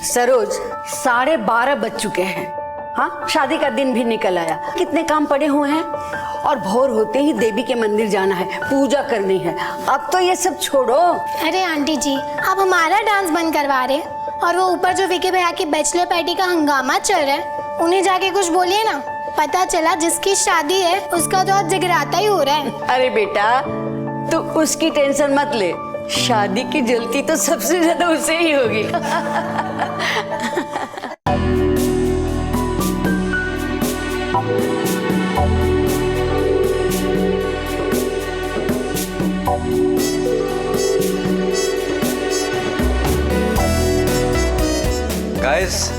सरोज 12:30 बज चुके हैं। हाँ, शादी का दिन भी निकल आया, कितने काम पड़े हुए हैं और भोर होते ही देवी के मंदिर जाना है, पूजा करनी है। अब तो ये सब छोड़ो। अरे आंटी जी, आप हमारा डांस बंद करवा रहे हैं और वो ऊपर जो विकी भैया की बैचलर पार्टी का हंगामा चल रहा है, उन्हें जाके कुछ बोलिए ना। पता चला जिसकी शादी है उसका तो आज जगराता ही हो रहा है। अरे बेटा, तू उसकी टेंशन मत ले, शादी की जल्दी तो सबसे ज्यादा उसे ही होगी। गाइस,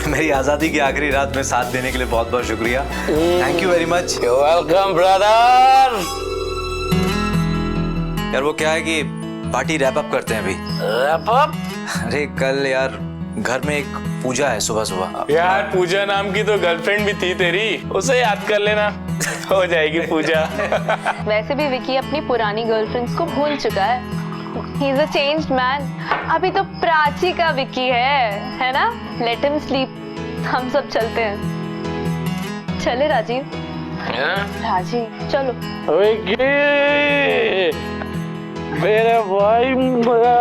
मेरी आजादी की आखिरी रात में साथ देने के लिए बहुत बहुत शुक्रिया। Thank you very much. Welcome brother. यार वो क्या है कि पार्टी रैप अप करते हैं अभी। Wrap up? अरे कल यार घर में एक पूजा है सुबह सुबह। यार पूजा नाम की तो गर्लफ्रेंड भी थी तेरी, उसे याद कर लेना, हो जाएगी पूजा। वैसे भी विकी अपनी पुरानी गर्लफ्रेंड्स को भूल चुका है। He is a changed man. अभी तो प्राची का विकी है ना? Let him sleep. हम सब चलते हैं। चले राजीव? राजीव चलो। विकी, मेरे भाई मेरा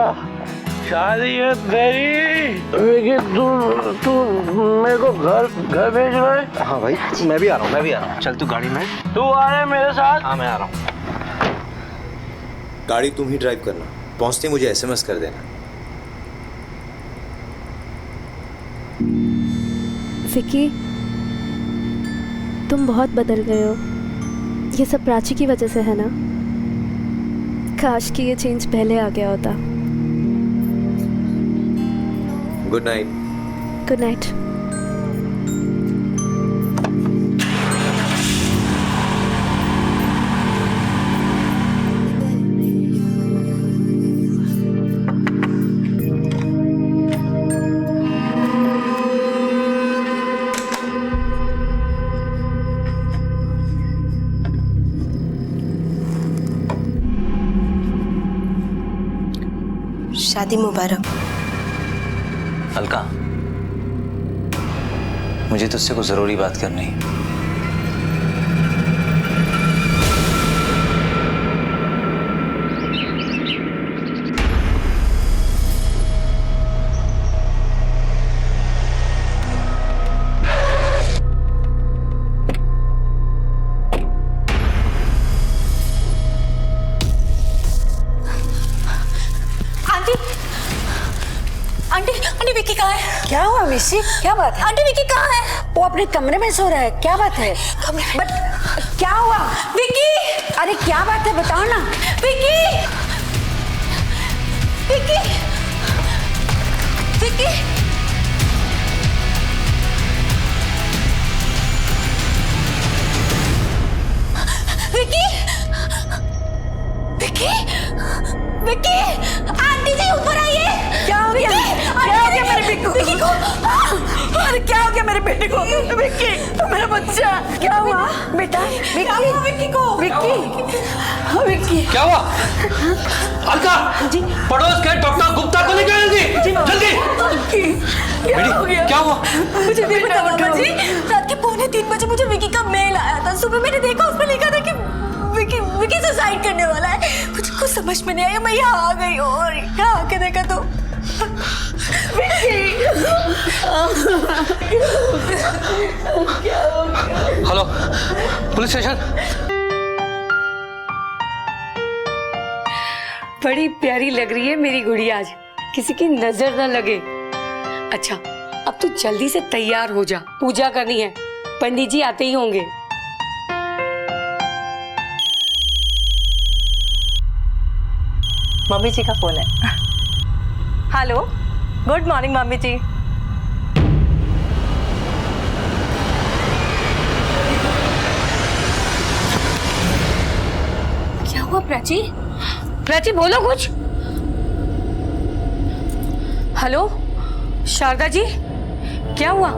शादी है तेरी। विकी तू मेरे को घर भेज रहा है? हाँ भाई, मैं भी आ रहा हूँ। चल तू गाड़ी में। तू आ रहा है मेरे साथ? हाँ मैं आ रहा हूँ। गाड़ी तुम ही ड्राइव करना, पहुंचते मुझे SMS कर देना। विकी, तुम बहुत बदल गए हो। ये सब प्राची की वजह से है ना? काश कि ये चेंज पहले आ गया होता। Good night. Good night. शादी मुबारक। अलका, मुझे तुझसे कुछ जरूरी बात करनी है। आंटी विकी कहाँ है? क्या हुआ मिसी, क्या बात है? आंटी विकी कहाँ है? वो अपने कमरे में सो रहा है, क्या बात है? कमरे में? बट क्या हुआ? विकी! अरे क्या बात है, बताओ ना। विकी! विकी! विकी! विकी! विकी! विकी! आंटी जी ऊपर आइए। क्या हो गया? क्या हो गया मेरे बेटे को? अरे क्या हो गया मेरे बेटे को? विक्की, मेरा बच्चा, क्या हुआ बेटा? विक्की को? विक्की क्या हुआ? अलका जी, पड़ोस के डॉक्टर गुप्ता को लेकर जल्दी जल्दी। क्या हो गया? क्या हुआ? मुझे नहीं पता मामा जी, रात के 2:45 बजे मुझे विकी का मेल आया था। सुबह मैंने देखा, उसमें लिखा था कि विकी सुसाइड करने वाला है। कुछ समझ में नहीं आया, मैं यहाँ आ गई और यहाँ आके देखा तो हेलो पुलिस स्टेशन। बड़ी प्यारी लग रही है मेरी गुड़िया, आज किसी की नजर न लगे। अच्छा, अब तू जल्दी से तैयार हो जा, पूजा करनी है, पंडित जी आते ही होंगे। मम्मी जी का फोन है। हेलो, गुड मॉर्निंग मम्मी जी। क्या हुआ प्राची? प्राची बोलो कुछ। हेलो शारदा जी, क्या हुआ?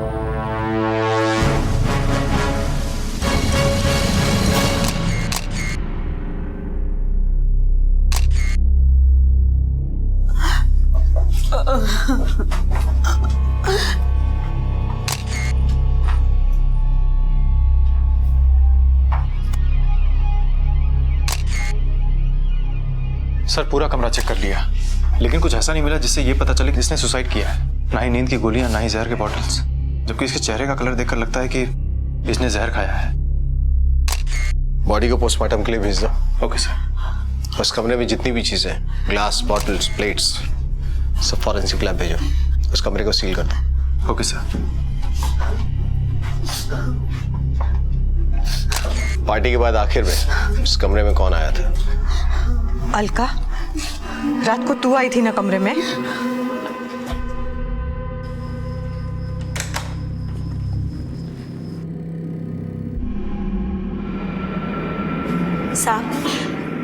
सर पूरा कमरा चेक कर लिया, लेकिन कुछ ऐसा नहीं मिला जिससे ये पता चले कि इसने सुसाइड किया है। ना ही नींद की गोलियां, ना ही जहर के बॉटल्स, जबकि इसके चेहरे का कलर देखकर लगता है कि इसने जहर खाया है। बॉडी को पोस्टमार्टम के लिए भेज दो। Okay sir. उस कमरे में जितनी भी चीजें, ग्लास, बॉटल्स, प्लेट्स, सब फॉरेंसिक लैब भेजो। उस कमरे को सील कर दो। Okay sir. पार्टी के बाद आखिर में इस कमरे में कौन आया था? अलका, रात को तू आई थी ना कमरे में? साहब,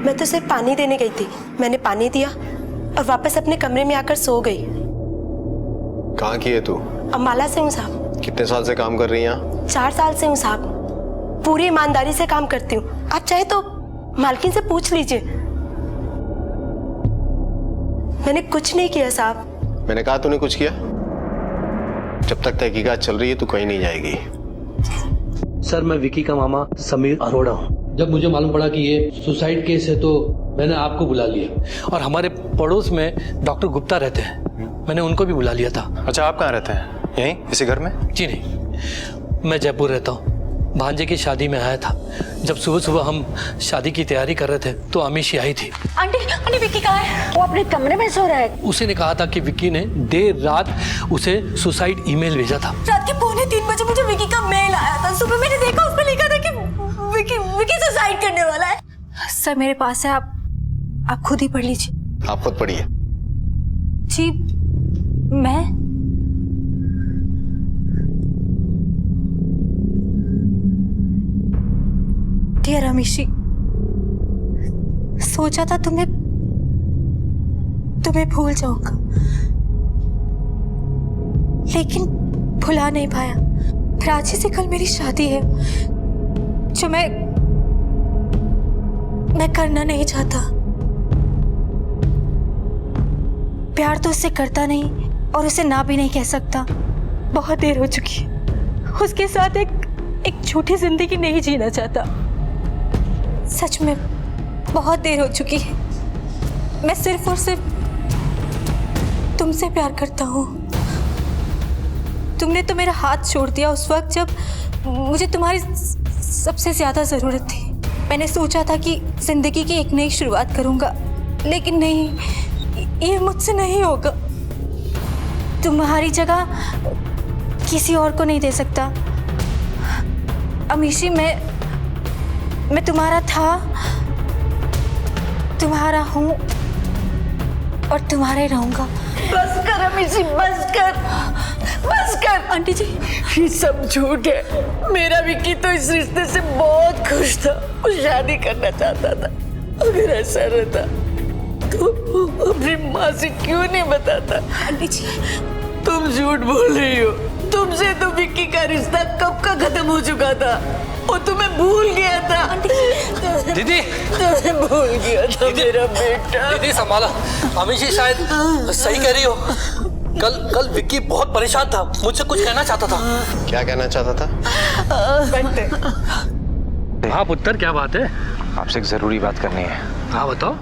मैं तो सिर्फ पानी देने गई थी। मैंने पानी दिया और वापस अपने कमरे में आकर सो गई। कहाँ की है तू? अम्बाला से हूँ साहब। कितने साल से काम कर रही है यहाँ? 4 साल से हूँ साहब। पूरी ईमानदारी से काम करती हूँ। आप चाहे तो मालकिन से पूछ लीजिए। मैंने कुछ नहीं किया साहब। मैंने कहा तूने कुछ किया? जब तक तहकीकात चल रही है तू कहीं नहीं जाएगी। सर, मैं विकी का मामा समीर अरोड़ा हूँ। जब मुझे मालूम पड़ा कि ये सुसाइड केस है तो मैंने आपको बुला लिया। और हमारे पड़ोस में डॉक्टर गुप्ता रहते हैं, मैंने उनको भी बुला लिया था। अच्छा, आप कहाँ रहते हैं? यहीं इसी घर में? जी नहीं, मैं जयपुर रहता हूँ। भांजे की शादी में आया था। जब सुबह सुबह हम शादी की तैयारी कर रहे थे तो अमीशी आई थी। आंटी विक्की कहाँ है? वो अपने कमरे में सो रहा है। उसी ने कहा था कि विक्की ने देर रात उसे सुसाइड ईमेल भेजा था। रात के 2:45 बजे मुझे विक्की का मेल आया था। सुबह मैंने देखा, उस पर लिखा था कि विक्की सुसाइड करने वाला है। सर मेरे पास है, आप खुद ही पढ़ लीजिए। आप खुद पढ़िए। जी, मैं डियर अमीशी, सोचा था तुम्हें भूल जाऊंगा, लेकिन भुला नहीं पाया। प्राची से कल मेरी शादी है, जो मैं करना नहीं चाहता। प्यार तो उससे करता नहीं और उसे ना भी नहीं कह सकता। बहुत देर हो चुकी है। उसके साथ एक झूठी जिंदगी नहीं जीना चाहता। सच में बहुत देर हो चुकी है। मैं सिर्फ और सिर्फ तुमसे प्यार करता हूँ। तुमने तो मेरा हाथ छोड़ दिया उस वक्त जब मुझे तुम्हारी सबसे ज्यादा जरूरत थी। मैंने सोचा था कि जिंदगी की एक नई शुरुआत करूंगा, लेकिन नहीं, ये मुझसे नहीं होगा। तुम्हारी जगह किसी और को नहीं दे सकता। अमीशी, मैं तुम्हारा था, तुम्हारा हूँ और तुम्हारा ही रहूंगा। बस कर अमीशी, बस कर। आंटी जी, ये सब झूठ है। मेरा विक्की तो इस रिश्ते से बहुत खुश था। वो शादी करना चाहता था। अगर ऐसा रहता तो अपनी माँ से क्यों नहीं बताता? आंटी जी, तुम झूठ बोल रही हो। तुमसे तो विक्की का रिश्ता कब का खत्म हो चुका था। वो तुम्हें भूल गया था। दीदी, तुम्हें भूल गया था मेरा बेटा। दीदी संभाला। अमीशी शायद सही कह रही हो। कल विक्की बहुत परेशान था, मुझसे कुछ कहना चाहता था। क्या कहना चाहता था? हाँ पुत्र, क्या बात है? आपसे एक जरूरी बात करनी है। हाँ बताओ।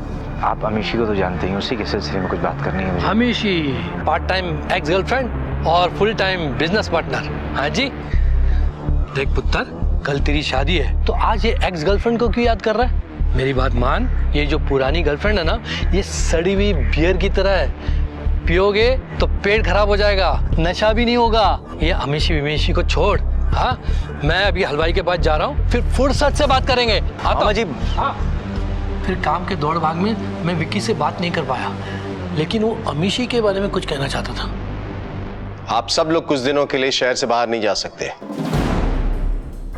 आप अमीशी को तो जानते ही, उसी के सिलसिले में कुछ बात करनी है मुझे। Amishi part time ex girlfriend और फुल टाइम बिजनेस पार्टनर। हाँ जी। देख पुत्र, कल तेरी शादी है तो आज ये एक्स गर्लफ्रेंड को क्यों याद कर रहा है? मेरी बात मान, ये जो पुरानी गर्लफ्रेंड है ना, ये सड़ी हुई बियर की तरह है। पियोगे तो पेट खराब हो जाएगा, नशा भी नहीं होगा। ये अमीशी विमीशी को छोड़। हाँ, मैं अभी हलवाई के पास जा रहा हूँ, फिर फुर्सत से बात करेंगे। आता जी। हाँ, फिर काम के दौड़ भाग में मैं विक्की से बात नहीं कर पाया, लेकिन वो अमीशी के बारे में कुछ कहना चाहता था। आप सब लोग कुछ दिनों के लिए शहर से बाहर नहीं जा सकते।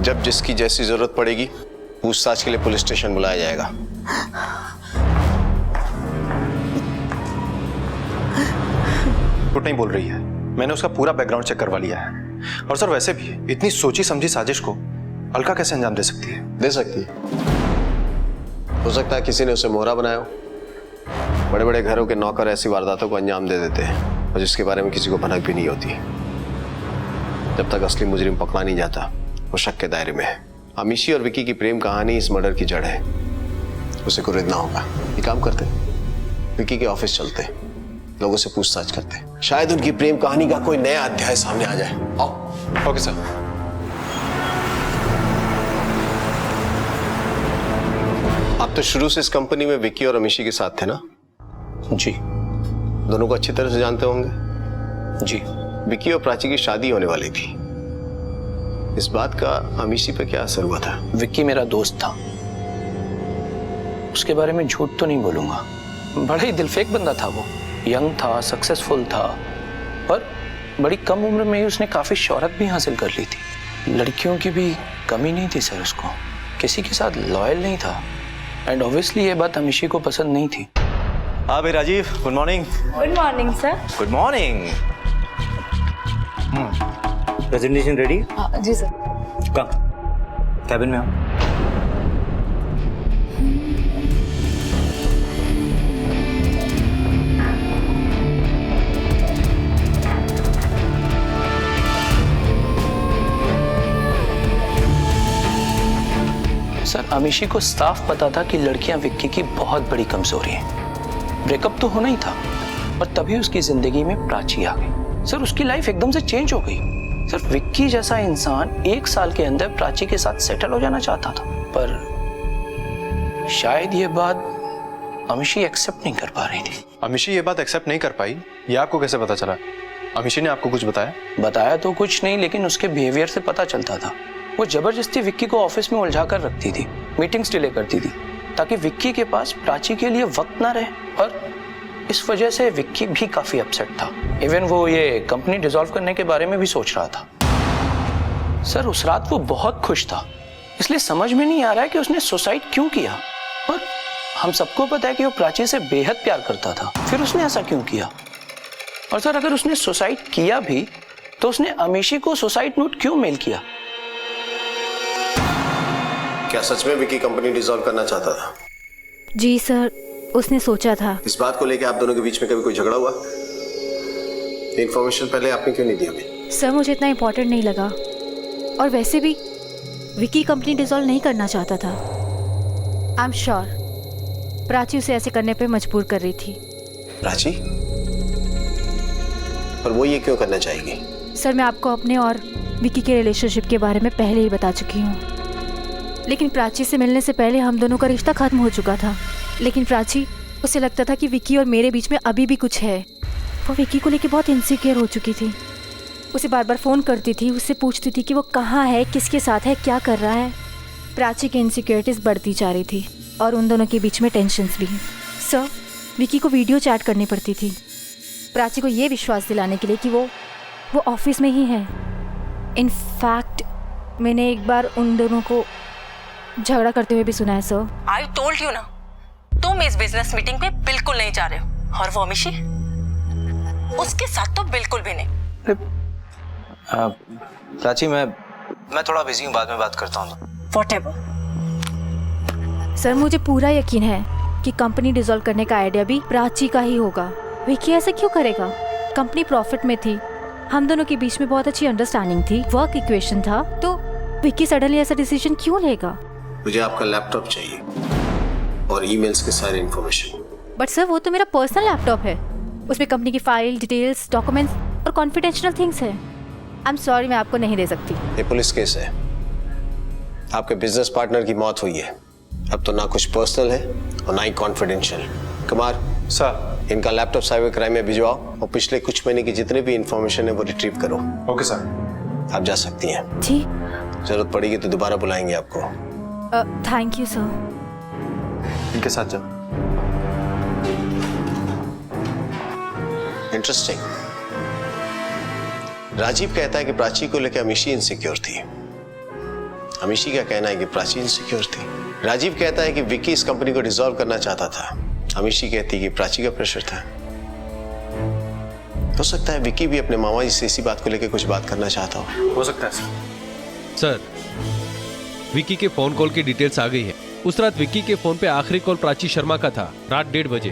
जब जिसकी जैसी जरूरत पड़ेगी, पूछताछ के लिए पुलिस स्टेशन बुलाया जाएगा। कुछ नहीं बोल रही है। मैंने उसका पूरा बैकग्राउंड चेक करवा लिया है। और सर, वैसे भी इतनी सोची समझी साजिश को अलका कैसे अंजाम दे सकती है? दे सकती है। हो सकता है किसी ने उसे मोहरा बनाया हो। बड़े बड़े घरों के नौकर ऐसी वारदातों को अंजाम दे देते हैं। और जिसके बारे में किसी को भनक भी नहीं होती। जब तक असली मुजरिम पकड़ा नहीं जाता वो शक के दायरे में है। अमीशी और विकी की प्रेम कहानी इस मर्डर की जड़ है, उसे कुरेदना होगा। ये काम करते, विकी के ऑफिस चलते, लोगों से पूछताछ करते, शायद उनकी प्रेम कहानी का कोई नया अध्याय सामने आ जाए। आओ। Okay sir. आप तो शुरू से इस कंपनी में विकी और अमीशी के साथ थे ना? जी। दोनों को अच्छी तरह से जानते होंगे? जी। विकी और प्राची की शादी होने वाली थी, इस बात का अमीशी पे क्या असर हुआ था? विक्की मेरा दोस्त था, उसके बारे में झूठ तो नहीं बोलूंगा। बड़ा ही दिलफेक बंदा था वो, यंग था, सक्सेसफुल था, पर बड़ी कम उम्र में ही उसने काफी शोहरत भी हासिल कर ली थी। लड़कियों की भी कमी नहीं थी सर, उसको किसी के साथ लॉयल नहीं था, एंड ऑब्वियसली ये बात अमीशी को पसंद नहीं थी। हाँ भाई Rajiv, good morning. Good morning sir. Good morning. Presentation ready? जी सर। कम कैबिन में आओ। सर अमीशी को साफ पता था कि लड़कियां विक्की की बहुत बड़ी कमजोरी है। ब्रेकअप तो होना ही था, और तभी उसकी जिंदगी में प्राची आ गई। सर उसकी लाइफ एकदम से चेंज हो गई। सर विक्की जैसा इंसान 1 साल के अंदर प्राची के साथ सेटल हो जाना चाहता था, पर शायद ये बात अमीशी एक्सेप्ट नहीं कर पा रही थी। अमीशी ये बात एक्सेप्ट नहीं कर पाई, ये आपको कैसे पता चला? अमीशी ने आपको कुछ बताया? बताया तो कुछ नहीं, लेकिन उसके बिहेवियर से पता चलता था। वो जबरदस्ती विक्की को ऑफिस में उलझा कर रखती थी, मीटिंग्स डिले करती थी, ताकि विक्की के पास प्राची के लिए वक्त ना रहे, और इस वजह से विक्की भी काफी अपसेट था। इवन वो ये कंपनी डिसॉल्व करने के बारे में भी सोच रहा था। सर उस रात वो बहुत खुश था, इसलिए समझ में नहीं आ रहा है कि उसने सुसाइड क्यों किया। और हम सबको पता है कि वो प्राची से बेहद प्यार करता था, फिर उसने ऐसा क्यों किया? और सर अगर उसने सुसाइड किया भी तो उसने अमीशी को सुसाइड नोट क्यों मेल किया? क्या सच में विकी कंपनी डिसॉल्व करना चाहता था? जी सर, उसने सोचा था। इस बात को लेकर आप दोनों के बीच में कभी कोई झगड़ा हुआ? इन्फॉर्मेशन पहले आपने क्यों नहीं दी हमें? सर मुझे इतना इम्पोर्टेंट नहीं लगा, और वैसे भी विकी कंपनी डिसॉल्व नहीं करना चाहता था। आई एम श्योर प्राची उसे ऐसे करने पे मजबूर कर रही थी। प्राची? पर वो ये क्यों करना चाहेगी? सर मैं आपको अपने और विकी के रिलेशनशिप के बारे में पहले ही बता चुकी हूँ, लेकिन प्राची से मिलने से पहले हम दोनों का रिश्ता खत्म हो चुका था। लेकिन प्राची, उसे लगता था कि विकी और मेरे बीच में अभी भी कुछ है। वो विकी को लेकर बहुत इनसिक्योर हो चुकी थी, उसे बार बार फ़ोन करती थी, उससे पूछती थी कि वो कहाँ है, किसके साथ है, क्या कर रहा है। प्राची की इनसिक्योरिटीज़ बढ़ती जा रही थी, और उन दोनों के बीच में टेंशन्स भी। सर विकी को वीडियो चैट करनी पड़ती थी प्राची को ये विश्वास दिलाने के लिए कि वो ऑफिस में ही है। इनफैक्ट मैंने एक बार उन दोनों को झगड़ा करते हुए भी सुना है सर। आई टोल्ड यू ना, तुम इस बिजनेस मीटिंग पे बिल्कुल नहीं जा रहे हो, और वो अमीशी उसके साथ तो बिल्कुल भी नहीं। प्राची मैं थोड़ा बिजी हूँ, बाद में बात करता हूँ। Whatever. सर मुझे पूरा यकीन है कि कंपनी डिसॉल्व करने का आइडिया भी प्राची का ही होगा। विकी ऐसा क्यों करेगा? कंपनी प्रॉफिट में थी, हम दोनों के बीच में बहुत अच्छी अंडरस्टैंडिंग थी, वर्क इक्वेशन था, तो विकी सडनली ऐसा डिसीजन क्यों लेगा? मुझे आपका लैपटॉप चाहिए और ईमेल्स के सारे इंफॉर्मेशन। बट सर वो तो मेरा पर्सनल लैपटॉप है, उसमें कंपनी की फाइल, डिटेल्स, डॉक्यूमेंट्स और कॉन्फिडेंशियल थिंग्स है। आई एम सॉरी, मैं आपको नहीं दे सकती। ये पुलिस केस है, आपके बिजनेस पार्टनर की मौत हुई है, अब तो ना कुछ पर्सनल है और ना ही कॉन्फिडेंशियल। कुमार सर, इनका लैपटॉप साइबर क्राइम में भिजवाओ और पिछले कुछ महीने की जितने भी इंफॉर्मेशन है वो रिट्रीव करो। Okay sir. आप जा सकती हैं। जी। जरूरत पड़ेगी तो दोबारा बुलाएंगे आपको। Thank you sir. इनके साथ जाओ। इंटरेस्टिंग। राजीव कहता है कि प्राची को लेकर अमीशी इनसिक्योर थी, अमीशी का कहना है कि प्राची इनसिक्योर थी। राजीव कहता है कि विकी इस कंपनी को डिसॉल्व करना चाहता था, अमीशी कहती है कि प्राची का प्रेशर था। हो सकता है विकी भी अपने मामा जी से इसी बात को लेकर कुछ बात करना चाहता हो सकता है सर। विकी के फोन कॉल की डिटेल्स आ गई है। उस रात विकी के फोन पे आखिरी कॉल प्राची शर्मा का था, रात 1:30 बजे।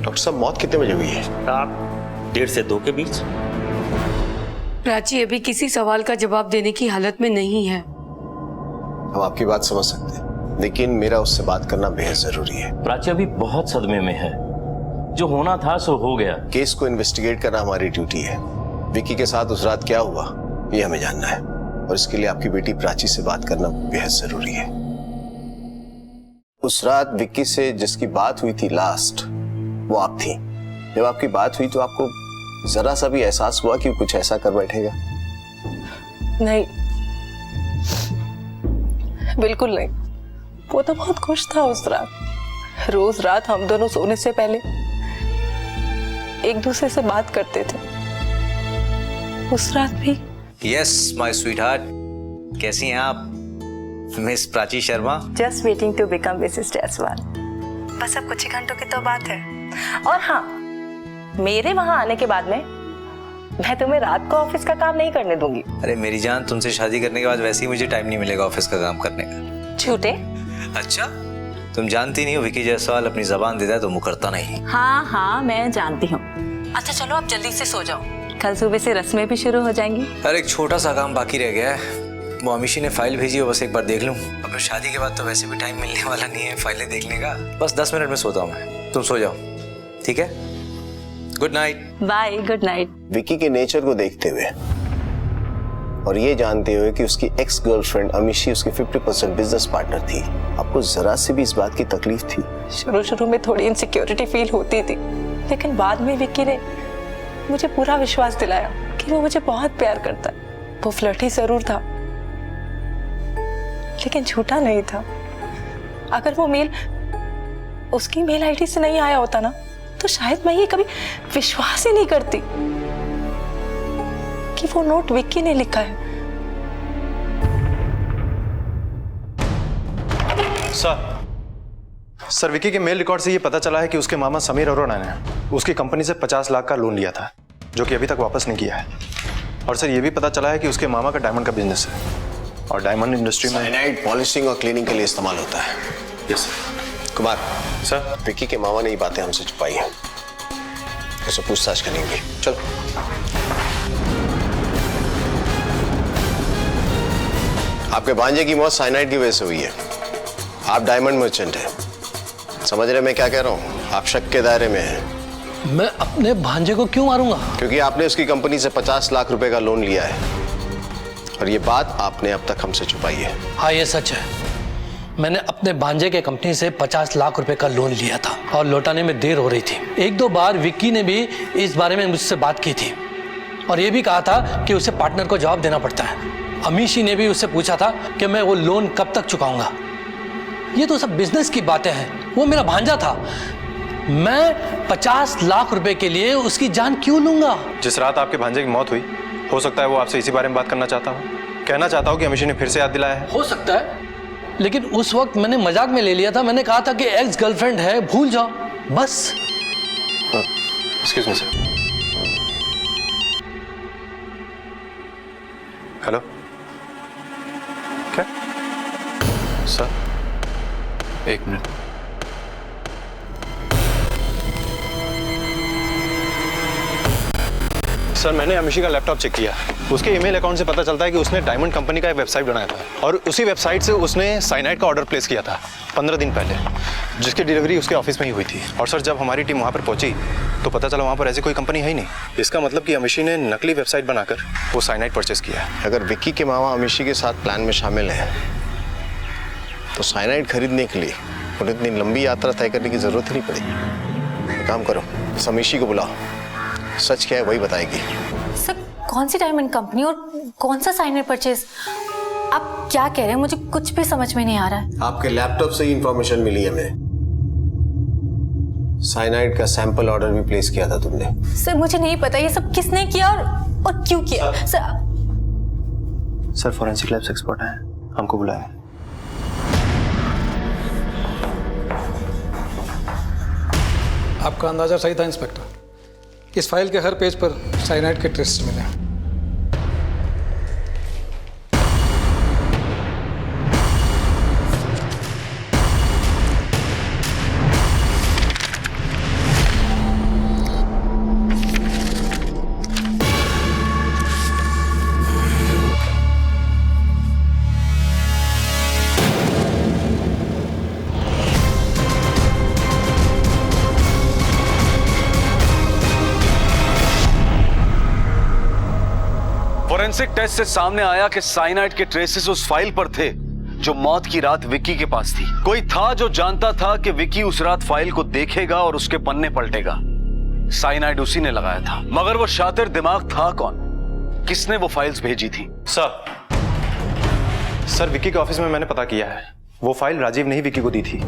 डॉक्टर साहब मौत कितने बजे हुई है? रात 1:30 से 2 के बीच। प्राची अभी किसी सवाल का जवाब देने की हालत में नहीं है। हम आपकी बात समझ सकते हैं, लेकिन मेरा उससे बात करना बेहद जरूरी है। प्राची अभी बहुत सदमे में है। जो होना था सो हो गया। केस को इन्वेस्टिगेट करना हमारी ड्यूटी है। विक्की के साथ उस रात क्या हुआ ये हमें जानना है, और इसके लिए आपकी बेटी प्राची से बात करना बेहद जरूरी है। उस रात विक्की से जिसकी बात हुई थी लास्ट, वो आप थी। जब आपकी बात हुई तो आपको जरा सा भी एहसास हुआ कि कुछ ऐसा कर बैठेगा? नहीं, बिल्कुल नहीं। वो तो बहुत खुश था उस रात। रोज रात हम दोनों सोने से पहले एक दूसरे से बात करते थे। उस रात भी। यस माय स्वीटहार्ट, कैसी हैं आप miss Prachi Sharma? Just waiting to become Mrs Jaiswal. बस अब कुछ ही घंटों की तो बात है। और हाँ, मेरे वहां आने के बाद में मैं तुम्हें रात को ऑफिस का काम नहीं करने दूंगी। अरे मेरी जान, तुमसे शादी करने के बाद वैसे ही मुझे टाइम नहीं मिलेगा ऑफिस का काम करने का। झूठे। अच्छा, तुम जानती नहीं हो विकी जायसवाल अपनी जबान देता है तो मुकरता नहीं। हाँ हाँ, मैं जानती हूँ। अच्छा चलो आप जल्दी से सो जाओ, कल सुबह से रस्में भी शुरू हो जाएंगी। अरे एक छोटा सा काम बाकी रह गया है, वो अमीशी ने फाइल भेजी है, बस एक बार देख लूं। अब शादी के बाद तो वैसे भी टाइम मिलने वाला नहीं है फाइलें देखने का। बस 10 मिनट में सोता हूँ मैं, तुम सो जाओ, ठीक है? Good night. Bye, good night. Vicky के नेचर को देखते हुए और ये जानते हुए कि उसकी एक्स गर्लफ्रेंड अमीशी उसकी 50% बिजनेस पार्टनर थी, आपको जरा सी भी इस बात की तकलीफ थी? शुरू में थोड़ी इनसिक्योरिटी फील होती थी, लेकिन बाद में विक्की ने मुझे पूरा विश्वास दिलाया कि वो मुझे बहुत प्यार करता है। वो फ्लर्टी जरूर था, लेकिन झूठा नहीं था। अगर वो मेल उसकी मेल आईडी से नहीं आया होता ना, तो शायद मैं ये कभी विश्वास ही नहीं करती कि वो नोट विक्की ने लिखा है। सर विक्की के मेल रिकॉर्ड से ये पता चला है कि उसके मामा समीर अरोड़ा ने उसकी कंपनी से 50 लाख का लोन लिया था, जो कि अभी तक वापस नहीं किया है। और सर ये भी पता चला है कि उसके मामा का डायमंड का बिजनेस है, और डायमंड इंडस्ट्री में साइनाइड पॉलिशिंग और क्लीनिंग के लिए इस्तेमाल होता है। Yes sir. Kumar sir, Vicky के मामा ने ये बातें हमसे छुपाई हैं, उसे पूछताछ करेंगे। चलो। आपके भांजे की मौत साइनाइड की वजह से हुई है। आप डायमंड मर्चेंट हैं, समझ रहे मैं क्या कह रहा हूँ? आप शक के दायरे में हैं। मैं अपने भांजे को क्यों मारूंगा? क्योंकि आपने उसकी कंपनी से 50 लाख रुपए का लोन लिया है, और ये बात आपने अब तक हमसे छुपाई है। हाँ ये सच है, मैंने अपने भांजे के कंपनी से 50 लाख रुपए का लोन लिया था और लौटाने में देर हो रही थी। 1-2 बार विक्की ने भी इस बारे में मुझसे बात की थी, और ये भी कहा था कि उसे पार्टनर को जवाब देना पड़ता है। अमीशी ने भी उससे पूछा था कि मैं वो लोन कब तक चुकाऊंगा। ये तो सब बिजनेस की बातें हैं, वो मेरा भांजा था। मैं 50 लाख रुपए के लिए उसकी जान क्यों लूंगा? जिस रात आपके भांजे की मौत हुई, हो सकता है वो आपसे इसी बारे में बात करना चाहता हो, कहना चाहता हो कि अमीशी ने फिर से याद दिलाया है। हो सकता है, लेकिन उस वक्त मैंने मजाक में ले लिया था। मैंने कहा था कि एक्स गर्लफ्रेंड है, भूल जाओ बस। Excuse me sir. हेलो, क्या सर? 1 मिनट। सर मैंने अमीशी का लैपटॉप चेक किया, उसके ईमेल अकाउंट से पता चलता है कि उसने डायमंड कंपनी का एक वेबसाइट बनाया था, और उसी वेबसाइट से उसने साइनाइड का ऑर्डर प्लेस किया था 15 दिन पहले, जिसकी डिलीवरी उसके ऑफिस में ही हुई थी। और सर जब हमारी टीम वहाँ पर पहुंची तो पता चला वहाँ पर ऐसी कोई कंपनी है ही नहीं। इसका मतलब कि अमीशी ने नकली वेबसाइट बनाकर वो साइनाइड परचेस किया है। अगर विक्की के मामा अमीशी के साथ प्लान में शामिल हैं, तो साइनाइड खरीदने के लिए उन्हें इतनी लंबी यात्रा तय करने की जरूरत ही नहीं पड़ेगी। काम करो, इस अमीशी को बुलाओ, सच क्या है वही बताएगी। सर कौन सी डायमंड कंपनी और कौन सा साइनाइड परचेज? आप क्या कह रहे हैं? मुझे कुछ भी समझ में नहीं आ रहा है। आपके लैपटॉप से ही इंफॉर्मेशन मिली है हमें। साइनाइड का सैंपल ऑर्डर भी प्लेस किया था तुमने। सर मुझे नहीं पता ये सब किसने किया और क्यों किया। सर फॉरेंसिक लैब से एक्सपर्ट है, हमको बुलाया। आपका अंदाजा सही था इंस्पेक्टर। इस फाइल के हर पेज पर साइनाइड के ट्रेस मिले हैं। फोरेंसिक टेस्ट से सामने आया कि साइनाइड के ट्रेसेस उस फाइल पर थे जो मौत की रात विक्की के पास थी। कोई था जो जानता था कि विक्की उस रात फाइल को देखेगा और उसके पन्ने पलटेगा। साइनाइड उसी ने लगाया था, मगर वो शातिर दिमाग था कौन? किसने वो फाइल्स भेजी थी? सर विक्की के ऑफिस में मैंने पता किया है, वो फाइल राजीव ने ही विक्की को दी थी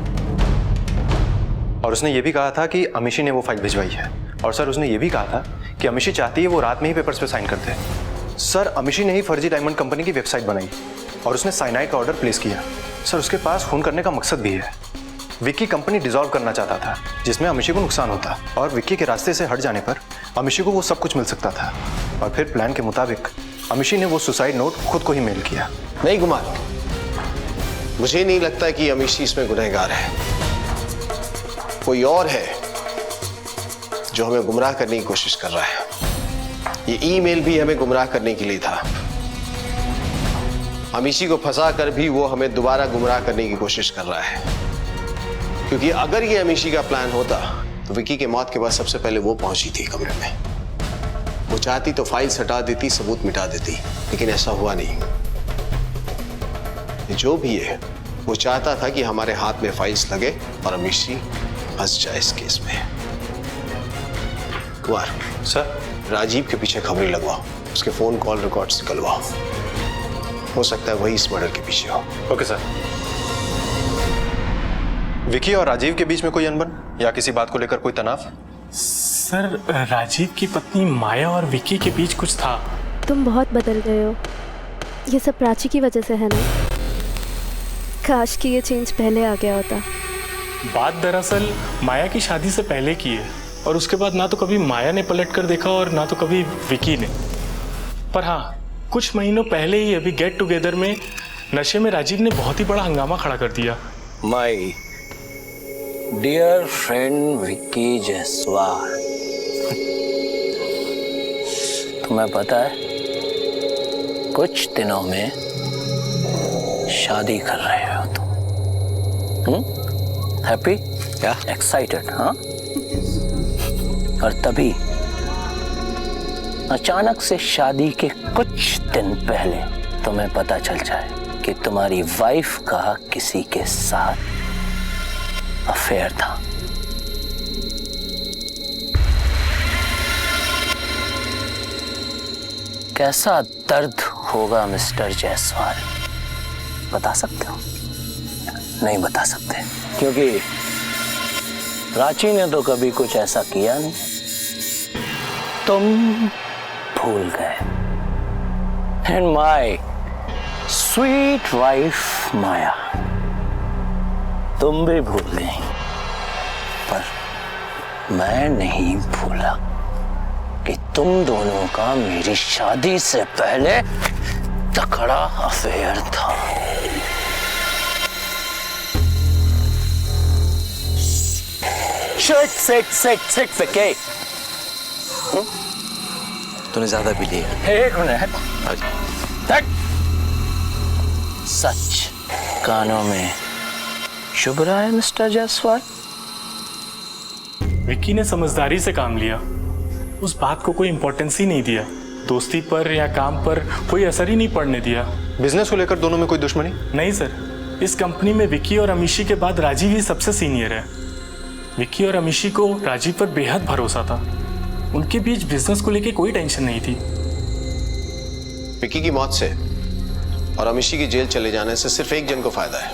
और उसने ये भी कहा था कि अमीशी ने वो फाइल भिजवाई है। और सर उसने ये भी कहा था कि अमीशी चाहती है वो रात में ही पेपर्स पे साइन करते हैं। सर अमीशी ने ही फर्जी डायमंड कंपनी की वेबसाइट बनाई और उसने साइनाइड का ऑर्डर प्लेस किया। सर उसके पास खून करने का मकसद भी है। विक्की कंपनी डिसॉल्व करना चाहता था जिसमें अमीशी को नुकसान होता और विक्की के रास्ते से हट जाने पर अमीशी को वो सब कुछ मिल सकता था। और फिर प्लान के मुताबिक अमीशी ने वो सुसाइड नोट खुद को ही मेल किया। नहीं कुमार, मुझे नहीं लगता कि अमीशी इसमें गुनहगार है। कोई और है जो हमें गुमराह करने की कोशिश कर रहा है। ये ईमेल भी हमें गुमराह करने के लिए था। अमीशी को फंसा कर भी वो हमें दोबारा गुमराह करने की कोशिश कर रहा है, क्योंकि अगर ये अमीशी का प्लान होता तो विक्की के मौत के बाद सबसे पहले वो पहुंची थी कमरे में। वो चाहती तो फाइल्स हटा देती, सबूत मिटा देती, लेकिन ऐसा हुआ नहीं। जो भी है वो चाहता था कि हमारे हाथ में फाइल्स लगे और अमीशी फंस जाए इस केस में। कुमार सर, राजीव के पीछे खबरें लगवाओ, उसके फोन कॉल रिकॉर्ड्स निकलवाओ। हो सकता है वही इस मर्डर के पीछे हो। Okay sir. विक्की और राजीव के बीच में कोई अनबन या किसी बात को लेकर कोई तनाव? सर राजीव की पत्नी माया और विक्की के बीच कुछ था। तुम बहुत बदल गए हो, ये सब प्राची की वजह से है ना। काश कि ये चेंज पहले आ गया होता। बात दरअसल माया की शादी से पहले की है और उसके बाद ना तो कभी माया ने पलट कर देखा और ना तो कभी विक्की ने। पर हाँ, कुछ महीनों पहले ही अभी गेट टुगेदर में नशे में राजीव ने बहुत ही बड़ा हंगामा खड़ा कर दिया। My dear friend Vicky Jaiswal, तुम्हें पता है कुछ दिनों में शादी कर रहे हो तुम। हैप्पी या एक्साइटेड? हाँ। और तभी अचानक से शादी के कुछ दिन पहले तुम्हें पता चल जाए कि तुम्हारी वाइफ का किसी के साथ अफेयर था। कैसा दर्द होगा मिस्टर जायसवाल, बता सकते हो? नहीं बता सकते, क्योंकि प्राची ने तो कभी कुछ ऐसा किया नहीं। तुम भूल गए। एंड माय स्वीट वाइफ माया, तुम भी भूल गई, पर मैं नहीं भूला कि तुम दोनों का मेरी शादी से पहले तकड़ा अफेयर था। सिट विक्की। तूने ज्यादा पी लिया। एक मिनट। सच कानों में शुभ रहा है मिस्टर जायसवाल। विक्की ने समझदारी से काम लिया, उस बात को कोई इंपॉर्टेंस ही नहीं दिया। दोस्ती पर या काम पर कोई असर ही नहीं पड़ने दिया। बिजनेस को लेकर दोनों में कोई दुश्मनी? नहीं सर, इस कंपनी में विक्की और अमीशी के बाद राजीव ही सबसे सीनियर है। विक्की और अमीशी को राजीव पर बेहद भरोसा था। उनके बीच बिजनेस को लेकर कोई टेंशन नहीं थी। विक्की की मौत से और अमीशी की जेल चले जाने से सिर्फ एक जन को फायदा है,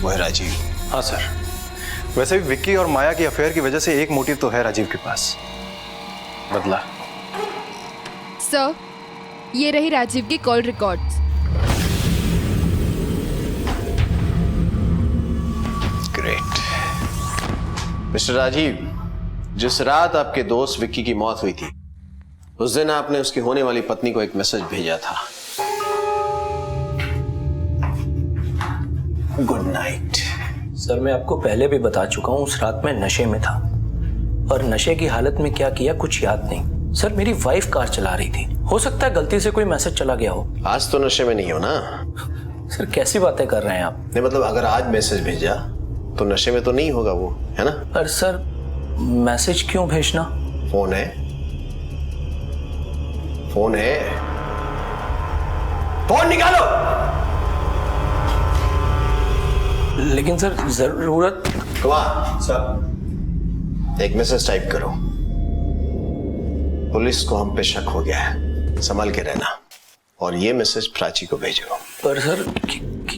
वो है राजीव। हाँ सर, वैसे भी विक्की और माया की अफेयर की वजह से एक मोटिव तो है राजीव के पास, बदला। सर, ये रही राजीव की call records. Great. Mister Rajiv, जिस रात आपके दोस्त विक्की की मौत हुई थी, उस दिन आपने उसकी होने वाली पत्नी को एक मैसेज भेजा था, गुड नाइट। सर, मैं आपको पहले भी बता चुका हूं, उस रात में नशे में था और नशे की हालत में क्या किया कुछ याद नहीं। सर, मेरी वाइफ कार चला रही थी, हो सकता है गलती से कोई मैसेज चला गया हो। आज तो नशे में नहीं हो ना? सर, कैसी बातें कर रहे हैं आप? नहीं मतलब अगर आज मैसेज भेजा तो नशे में तो नहीं होगा वो, है ना? पर सर, मैसेज क्यों भेजना? फोन है, फोन है, फोन निकालो। लेकिन सर जरूरत। सर एक मैसेज टाइप करो। पुलिस को हम पे शक हो गया है, संभल के रहना। और ये मैसेज प्राची को भेजो। पर सर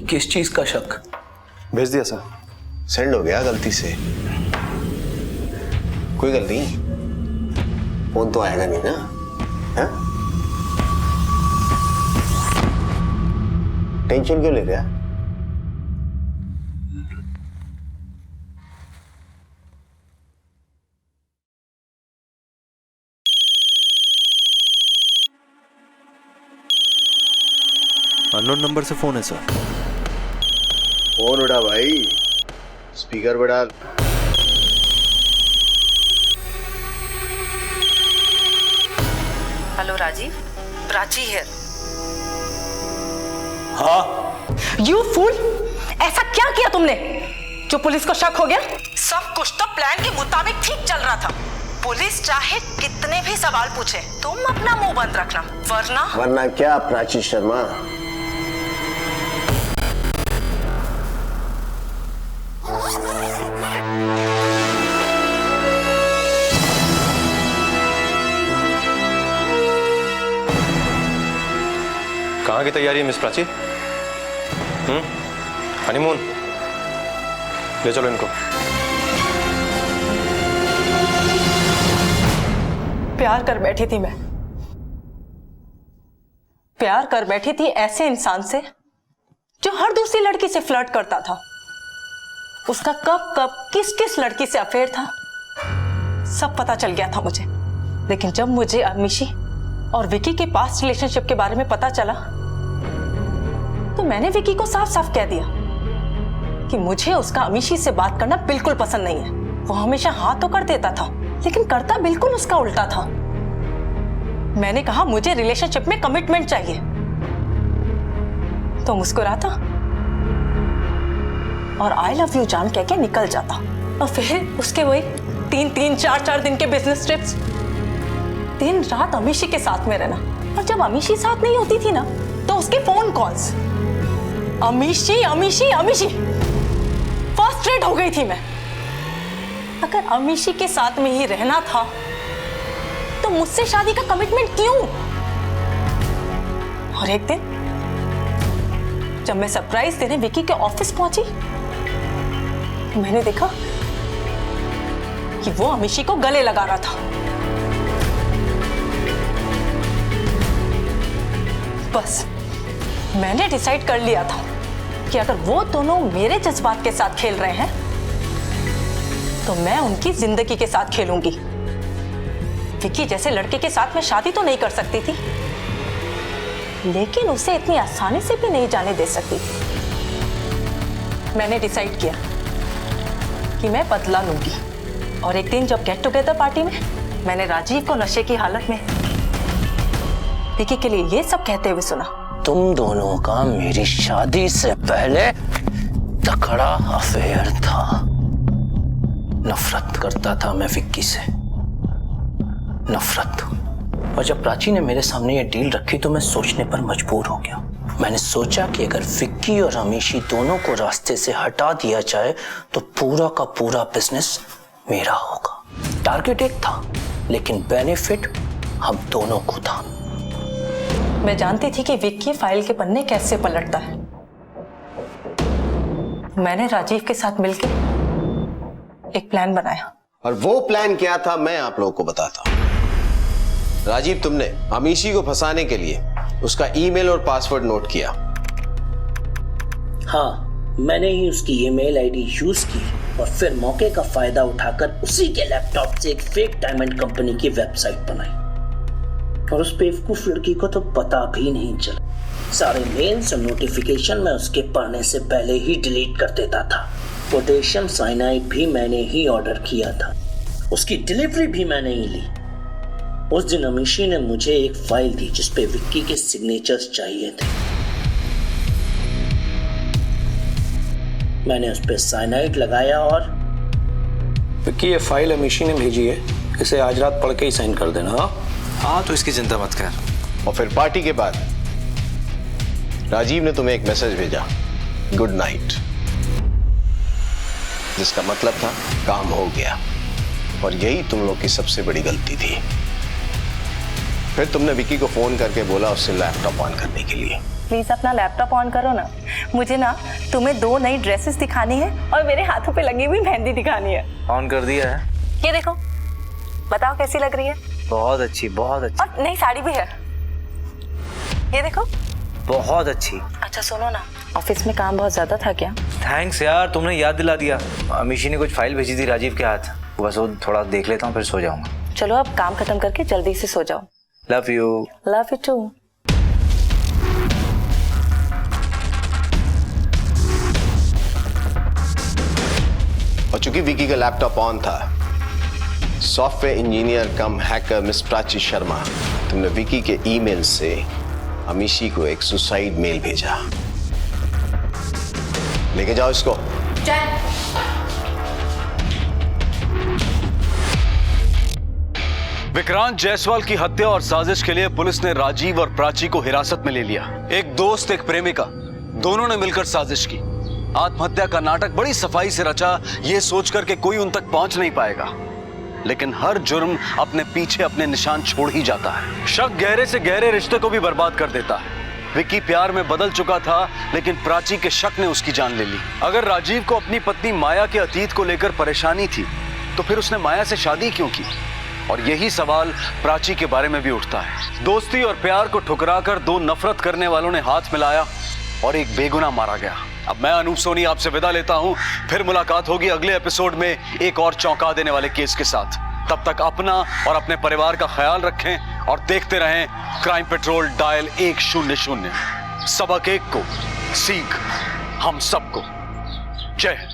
किस चीज का शक? भेज दिया सर, सेंड हो गया गलती से। कोई गलती नहीं, फोन तो आएगा नहीं ना? हाँ? टेंशन क्यों ले रहा? अननोन नंबर से फोन है सर। फोन उड़ा भाई, स्पीकर पे डाल। हेलो राजीव, प्राची है। हाँ। यू फूल, ऐसा क्या किया तुमने जो पुलिस को शक हो गया? सब कुछ तो प्लान के मुताबिक ठीक चल रहा था। पुलिस चाहे कितने भी सवाल पूछे, तुम अपना मुंह बंद रखना, वरना क्या प्राची शर्मा? कहाँ की तैयारी है मिस प्राची? हनीमून? ले चलो इनको। प्यार कर बैठी थी मैं, प्यार कर बैठी थी ऐसे इंसान से जो हर दूसरी लड़की से फ्लर्ट करता था। उसका कब कब किस किस लड़की से अफेयर था सब पता चल गया था मुझे। लेकिन जब मुझे अमीशी और विकी के पास्ट रिलेशनशिप के बारे में पता चला तो मैंने विकी को साफ साफ कह दिया कि मुझे उसका अमीशी से बात करना बिल्कुल पसंद नहीं है। वो हमेशा हाँ तो कर देता था लेकिन करता बिल्कुल उसका उल्टा था। मैंने कहा मुझे रिलेशनशिप में कमिटमेंट चाहिए तो मुस्कुराता और आई लव यू जान कह के निकल जाता। और फिर उसके वही 3-3, 4-4 दिन के बिजनेस ट्रिप्स, दिन रात अमीशी के साथ में रहना। और जब अमीशी साथ नहीं होती थी ना तो उसके phone calls, Amishi Amishi Amishi. Frustrate हो गई थी मैं। अगर अमीशी के साथ में ही रहना था तो मुझसे शादी का कमिटमेंट क्यों? और एक दिन जब मैं सरप्राइज देने विकी के ऑफिस पहुंची मैंने देखा कि वो अमीशी को गले लगा रहा था। बस मैंने डिसाइड कर लिया था कि अगर वो दोनों मेरे जज्बात के साथ खेल रहे हैं तो मैं उनकी जिंदगी के साथ खेलूंगी। विकी जैसे लड़के के साथ मैं शादी तो नहीं कर सकती थी लेकिन उसे इतनी आसानी से भी नहीं जाने दे सकती थी। मैंने डिसाइड किया कि मैं बदला लूंगी। और एक दिन जब गेट टुगेदर पार्टी में मैंने राजीव को नशे की हालत में विकी के लिए ये सब कहते हुए सुना, तुम दोनों का मेरी शादी से पहले तगड़ा अफेयर था। नफरत करता था मैं विक्की से, नफरत। और जब प्राची ने मेरे सामने ये डील रखी तो मैं सोचने पर मजबूर हो गया। मैंने सोचा कि अगर विक्की और अमीशी दोनों को रास्ते से हटा दिया जाए तो पूरा का पूरा बिजनेस मेरा होगा। टारगेट एक था लेकिन बेनिफिट हम दोनों को था। मैं जानती थी कि विक्की फाइल के पन्ने कैसे पलटता है। मैंने राजीव के साथ मिलकर एक प्लान बनाया। और वो प्लान क्या था मैं आप लोगों को बताता हूं। राजीव, तुमने अमीशी को फंसाने के लिए उसका ईमेल और पासवर्ड नोट किया। हाँ, मैंने ही उसकी ईमेल आईडी यूज की और फिर मौके का फायदा उठाकर उसी के लैपटॉप से एक फेक डायमंड कंपनी की वेबसाइट बनाई। और उस बेवकूफ लड़की को तो पता भी नहीं चला। सारे मेल्स और नोटिफिकेशन मैं उसके पढ़ने से पहले ही डिलीट कर देता था। पोटेशियम साइनाइड भी मैंने ही ऑर्डर किया था, उसकी डिलीवरी भी मैंने ही ली। उस दिन अमीशी ने मुझे एक फाइल दी जिसपे विक्की के सिग्नेचर्स चाहिए थे। मैंने उस पे साइनाइड लगाया और विक्की, ये फाइल अमीशी ने भेजी है, इसे आज रात पढ़ के ही साइन कर देना। हाँ तो इसकी चिंता मत कर, और फिर पार्टी के बाद राजीव ने तुम्हें एक मैसेज भेजा, गुड नाइट, जिसका मतलब था काम हो गया। और यही तुम लोग की सबसे बड़ी गलती थी। फिर तुमने विकी को फोन करके बोला उससे लैपटॉप ऑन करने के लिए। प्लीज अपना लैपटॉप ऑन करो ना, मुझे ना तुम्हें 2 नई ड्रेसेस दिखानी है और मेरे हाथों पे लगी हुई मेहंदी दिखानी है। ऑन कर दिया है। ये देखो, बताओ कैसी लग रही है? बहुत अच्छी, बहुत अच्छी। और नई साड़ी भी है, ये देखो। बहुत अच्छी। अच्छा सुनो ना, ऑफिस में काम बहुत ज्यादा था क्या? थैंक्स यार, तुमने याद दिला दिया। अमीशी ने कुछ फाइल भेजी थी राजीव के हाथ, बस वो थोड़ा देख लेता हूँ फिर सो जाऊंगा। चलो अब काम खत्म करके जल्दी से सो जाओ। Love you. Love you too. और चूंकि विकी का लैपटॉप ऑन था, software engineer cum hacker miss Prachi Sharma, तुमने विकी के ईमेल से अमीशी को एक सुसाइड मेल भेजा। लेके जाओ इसको। विक्रांत जायसवाल की हत्या और साजिश के लिए पुलिस ने राजीव और प्राची को हिरासत में ले लिया। एक दोस्त, एक प्रेमिका, दोनों ने मिलकर साजिश की। आत्महत्या का नाटक बड़ी सफाई से रचा, ये सोचकर कि कोई उन तक पहुंच नहीं पाएगा। लेकिन हर जुर्म अपने पीछे अपने निशान छोड़ ही जाता है। शक गहरे से गहरे रिश्ते को भी बर्बाद कर देता है। विक्की प्यार में बदल चुका था, लेकिन प्राची के शक ने उसकी जान ले ली। अगर राजीव को अपनी पत्नी माया के अतीत को लेकर परेशानी थी, तो फिर उसने माया से शादी क्यों की? और यही सवाल प्राची के बारे में भी उठता है। दोस्ती और प्यार को ठुकराकर 2 नफरत करने वालों ने हाथ मिलाया और एक बेगुनाह मारा गया। अब मैं अनूप सोनी आपसे विदा लेता हूं। फिर मुलाकात होगी अगले एपिसोड में एक और चौंका देने वाले केस के साथ। तब तक अपना और अपने परिवार का ख्याल रखें और देखते रहें क्राइम पेट्रोल डायल 100। सबक एक को, सीख हम सबको। जय हिंद।